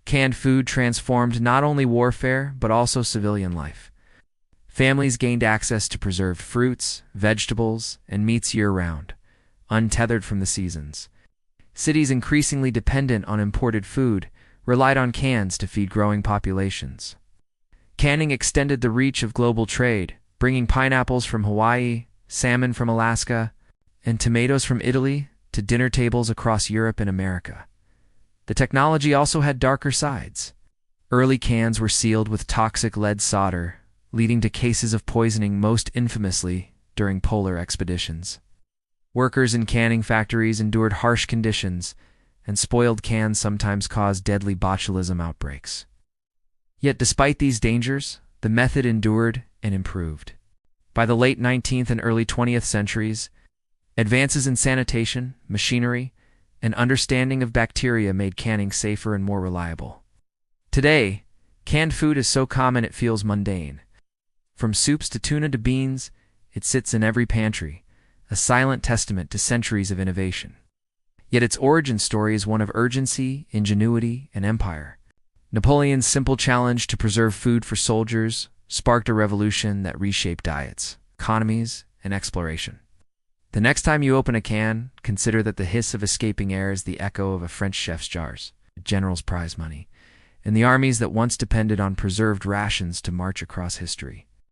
Canned food transformed not only warfare but also civilian life. Families gained access to preserved fruits, vegetables, and meats year-round, untethered from the seasons. Cities increasingly dependent on imported food relied on cans to feed growing populations. Canning extended the reach of global trade, bringing pineapples from Hawaii, salmon from Alaska, and tomatoes from Italy to dinner tables across Europe and America. The technology also had darker sides. Early cans were sealed with toxic lead solder, leading to cases of poisoning most infamously during polar expeditions. Workers in canning factories endured harsh conditions, and spoiled cans sometimes caused deadly botulism outbreaks. Yet despite these dangers, the method endured and improved. By the late 19th and early 20th centuries, advances in sanitation, machinery, and understanding of bacteria made canning safer and more reliable. Today, canned food is so common it feels mundane. From soups to tuna to beans, it sits in every pantry, a silent testament to centuries of innovation. Yet its origin story is one of urgency, ingenuity, and empire. Napoleon's simple challenge to preserve food for soldiers sparked a revolution that reshaped diets, economies, and exploration. The next time you open a can, consider that the hiss of escaping air is the echo of a French chef's jars, a general's prize money, and the armies that once depended on preserved rations to march across history.